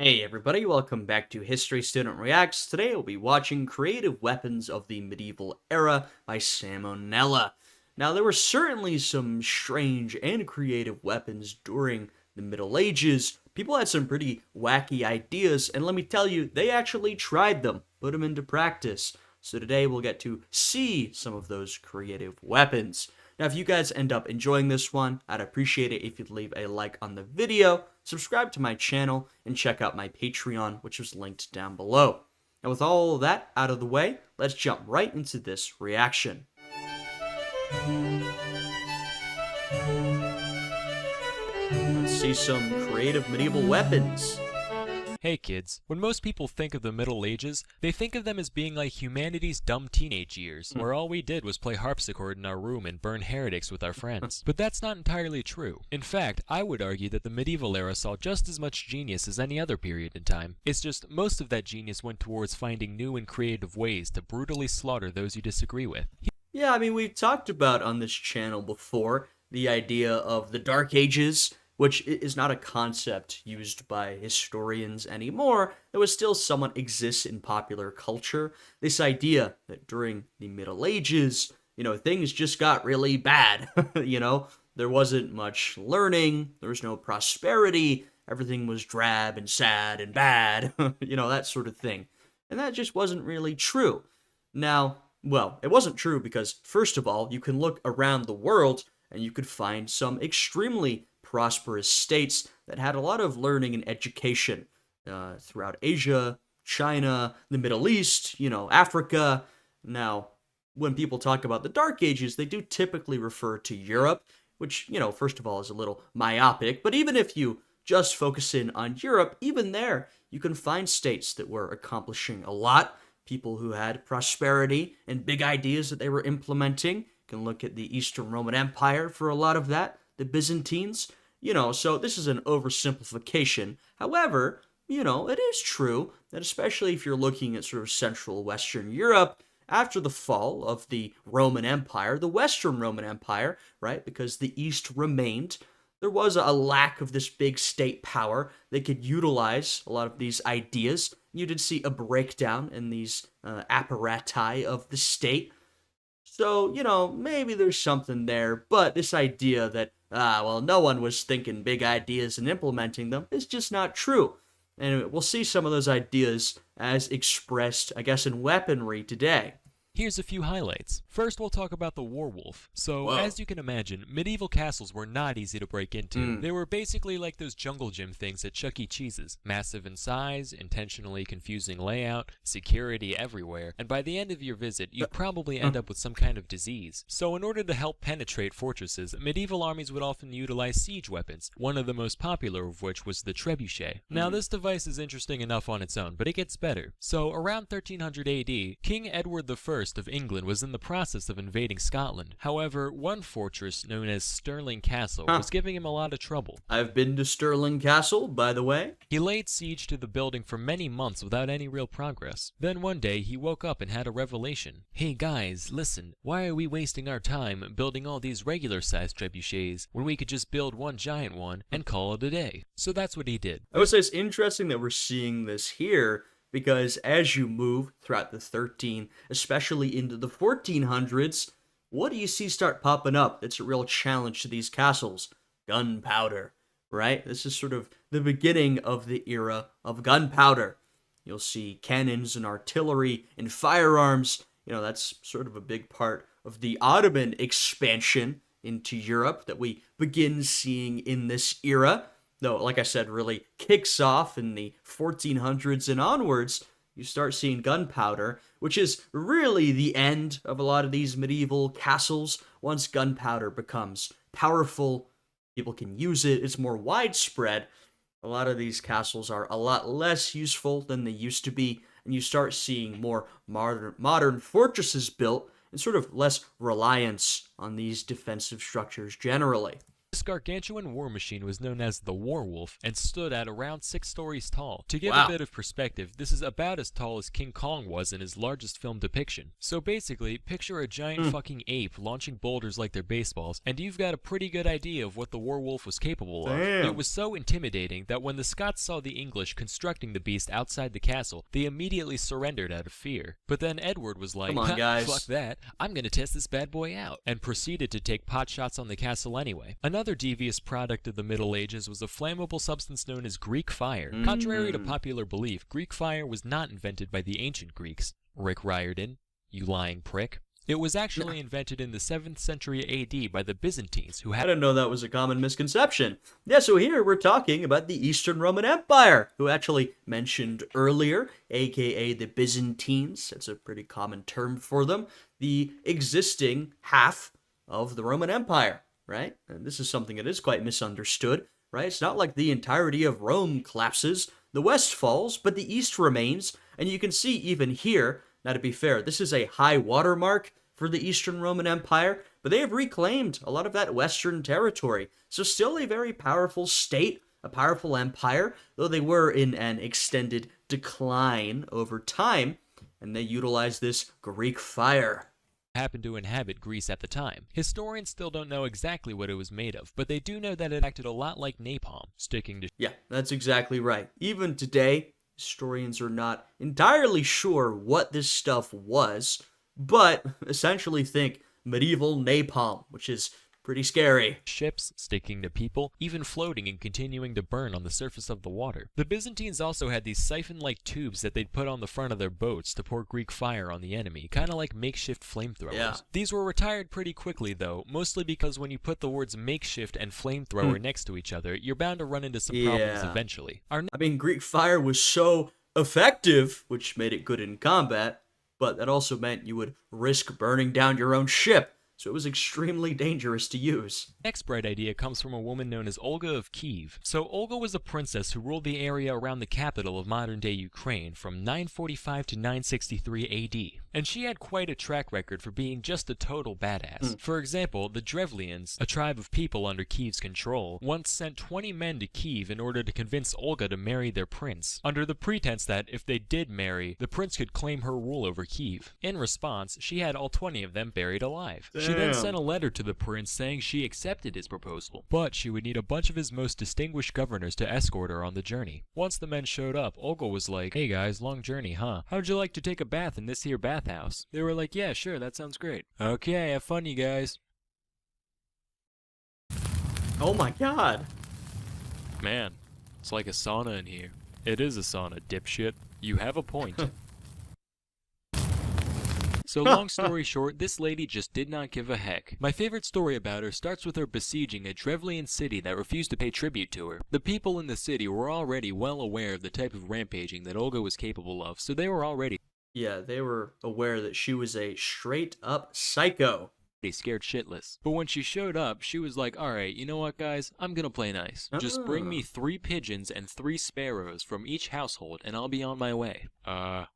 Hey everybody, welcome back to History Student Reacts. Today we'll be watching Creative Weapons of the Medieval Era by Sam O'Nella. Now there were certainly some strange and creative weapons during the Middle Ages. People had some pretty wacky ideas, and let me tell you, they actually tried them, put them into practice. So today we'll get to see some of those creative weapons. Now, if you guys end up enjoying this one, I'd appreciate it if you'd leave a like on the video, subscribe to my channel, and check out my Patreon, which is linked down below. And with all of that out of the way, let's jump right into this reaction. Let's see some creative medieval weapons. Hey kids, when most people think of the Middle Ages, they think of them as being like humanity's dumb teenage years, where all we did was play harpsichord in our room and burn heretics with our friends. But that's not entirely true. In fact, I would argue that the medieval era saw just as much genius as any other period in time. It's just most of that genius went towards finding new and creative ways to brutally slaughter those you disagree with. Yeah, I mean, we've talked about on this channel before the idea of the Dark Ages, which is not a concept used by historians anymore. It was still somewhat exists in popular culture. This idea that during the Middle Ages, things just got really bad. There wasn't much learning, there was no prosperity, everything was drab and sad and bad, that sort of thing. And that just wasn't really true. Now, well, it wasn't true because, first of all, you can look around the world and you could find some extremely prosperous states that had a lot of learning and education throughout Asia, China, the Middle East, Africa. Now, when people talk about the Dark Ages, they do typically refer to Europe, which, first of all, is a little myopic. But even if you just focus in on Europe, even there, you can find states that were accomplishing a lot, people who had prosperity and big ideas that they were implementing. You can look at the Eastern Roman Empire for a lot of that, the Byzantines. So this is an oversimplification. However, it is true that especially if you're looking at sort of Central Western Europe, after the fall of the Roman Empire, the Western Roman Empire, right, because the East remained, there was a lack of this big state power that could utilize a lot of these ideas. You did see a breakdown in these apparati of the state. So, maybe there's something there, but this idea that, no one was thinking big ideas and implementing them is just not true. And we'll see some of those ideas as expressed, I guess, in weaponry today. Here's a few highlights. First, we'll talk about the Warwolf. So, as you can imagine, medieval castles were not easy to break into. They were basically like those jungle gym things at Chuck E. Cheese's. Massive in size, intentionally confusing layout, security everywhere, and by the end of your visit, you'd probably end up with some kind of disease. So in order to help penetrate fortresses, medieval armies would often utilize siege weapons, one of the most popular of which was the trebuchet. Now, this device is interesting enough on its own, but it gets better. So, around 1300 AD, King Edward I of England was in the process of invading Scotland. However, one fortress known as Stirling Castle was giving him a lot of trouble. I've been to Stirling Castle, by the way. He laid siege to the building for many months without any real progress. Then one day, he woke up and had a revelation. Hey guys, listen, why are we wasting our time building all these regular-sized trebuchets when we could just build one giant one and call it a day? So that's what he did. I would say it's interesting that we're seeing this here, because as you move throughout the especially into the 1400s, what do you see start popping up? It's a real challenge to these castles. Gunpowder, right? This is sort of the beginning of the era of gunpowder. You'll see cannons and artillery and firearms. That's sort of a big part of the Ottoman expansion into Europe that we begin seeing in this era. Though, like I said, really kicks off in the 1400s and onwards. You start seeing gunpowder, which is really the end of a lot of these medieval castles. Once gunpowder becomes powerful, people can use it, it's more widespread. A lot of these castles are a lot less useful than they used to be, and you start seeing more modern fortresses built and sort of less reliance on these defensive structures generally. This gargantuan war machine was known as the Warwolf and stood at around 6 stories tall. To give a bit of perspective, this is about as tall as King Kong was in his largest film depiction. So basically, picture a giant fucking ape launching boulders like they're baseballs, and you've got a pretty good idea of what the Warwolf was capable of. It was so intimidating that when the Scots saw the English constructing the beast outside the castle, they immediately surrendered out of fear. But then Edward was like, Come on, guys. fuck that, I'm gonna test this bad boy out, and proceeded to take pot shots on the castle anyway. Another devious product of the Middle Ages was a flammable substance known as Greek fire. Contrary to popular belief, Greek fire was not invented by the ancient Greeks. Rick Riordan, you lying prick. It was actually invented in the 7th century AD by the Byzantines, who had... I didn't know that was a common misconception. Yeah, so here we're talking about the Eastern Roman Empire, who actually mentioned earlier, aka the Byzantines. That's a pretty common term for them. The existing half of the Roman Empire, right? And this is something that is quite misunderstood, right? It's not like the entirety of Rome collapses. The West falls, but the East remains. And you can see even here, now to be fair, this is a high watermark for the Eastern Roman Empire, but they have reclaimed a lot of that Western territory. So still a very powerful state, a powerful empire, though they were in an extended decline over time, and they utilized this Greek fire. Happened to inhabit Greece at the time. Historians still don't know exactly what it was made of, but they do know that it acted a lot like napalm, sticking to... Yeah, that's exactly right. Even today, historians are not entirely sure what this stuff was, but essentially think medieval napalm, which is pretty scary. Ships, sticking to people, even floating and continuing to burn on the surface of the water. The Byzantines also had these siphon-like tubes that they'd put on the front of their boats to pour Greek fire on the enemy, kind of like makeshift flamethrowers. Yeah. These were retired pretty quickly though, mostly because when you put the words makeshift and flamethrower next to each other, you're bound to run into some problems eventually. I mean, Greek fire was so effective, which made it good in combat, but that also meant you would risk burning down your own ship. So it was extremely dangerous to use. Next bright idea comes from a woman known as Olga of Kiev. So Olga was a princess who ruled the area around the capital of modern-day Ukraine from 945 to 963 AD. And she had quite a track record for being just a total badass. For example, the Drevlians, a tribe of people under Kiev's control, once sent 20 men to Kiev in order to convince Olga to marry their prince, under the pretense that if they did marry, the prince could claim her rule over Kiev. In response, she had all 20 of them buried alive. She then sent a letter to the prince saying she accepted his proposal, but she would need a bunch of his most distinguished governors to escort her on the journey. Once the men showed up, Olga was like, "Hey guys, long journey, huh? How'd you like to take a bath in this here bathhouse?" They were like, "Yeah, sure, that sounds great." "Okay, have fun, you guys." Oh my god. Man, it's like a sauna in here. It is a sauna, dipshit. You have a point. So long story short, this lady just did not give a heck. My favorite story about her starts with her besieging a Drevlian city that refused to pay tribute to her. The people in the city were already well aware of the type of rampaging that Olga was capable of, so they were already they were aware that she was a straight-up psycho. Scared shitless. But when she showed up, she was like, "Alright, you know what guys, I'm gonna play nice. Just bring me 3 pigeons and 3 sparrows from each household and I'll be on my way."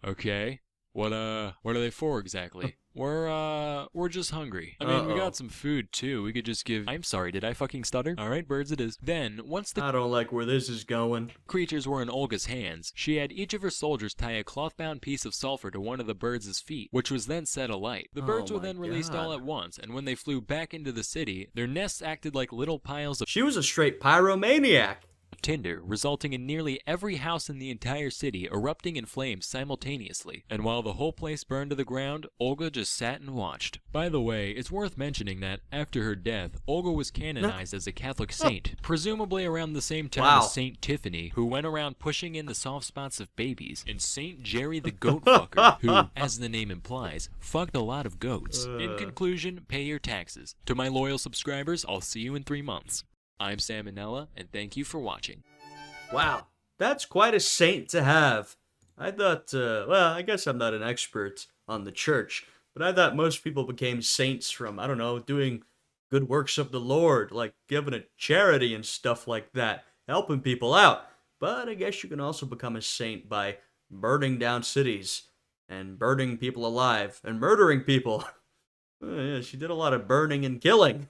Okay. What are they for exactly? We're just hungry. I mean, we got some food too. We could just give... I'm sorry, did I fucking stutter? Alright, birds it is. Then, once the... I don't like where this is going. Creatures were in Olga's hands, she had each of her soldiers tie a cloth-bound piece of sulfur to one of the birds' feet, which was then set alight. The birds were then released all at once, and when they flew back into the city, their nests acted like little piles of... She was a straight pyromaniac. Tinder, resulting in nearly every house in the entire city erupting in flames simultaneously. And while the whole place burned to the ground, Olga just sat and watched. By the way, it's worth mentioning that, after her death, Olga was canonized as a Catholic saint, presumably around the same time as Saint Tiffany, who went around pushing in the soft spots of babies, and Saint Jerry the Goat Fucker, who, as the name implies, fucked a lot of goats. In conclusion, pay your taxes. To my loyal subscribers, I'll see you in 3 months. I'm Sam Minella, and thank you for watching. Wow, that's quite a saint to have. I thought, well, I guess I'm not an expert on the church, but I thought most people became saints from, I don't know, doing good works of the Lord, like giving a charity and stuff like that, helping people out. But I guess you can also become a saint by burning down cities, and burning people alive, and murdering people. Yeah, she did a lot of burning and killing.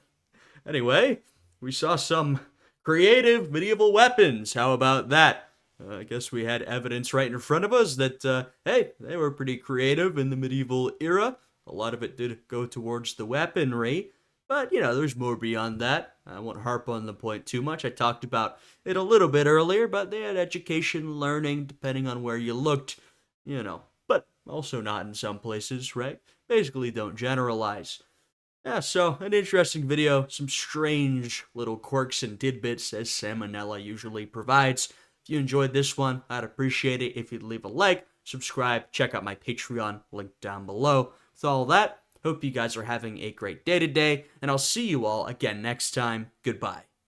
Anyway... we saw some creative medieval weapons. How about that? I guess we had evidence right in front of us that, hey, they were pretty creative in the medieval era. A lot of it did go towards the weaponry, but, there's more beyond that. I won't harp on the point too much. I talked about it a little bit earlier, but they had education, learning, depending on where you looked, but also not in some places, right? Basically, don't generalize. Yeah, so an interesting video, some strange little quirks and tidbits as Salmonella usually provides. If you enjoyed this one, I'd appreciate it if you'd leave a like, subscribe, check out my Patreon, link down below. With all that, hope you guys are having a great day today, and I'll see you all again next time. Goodbye.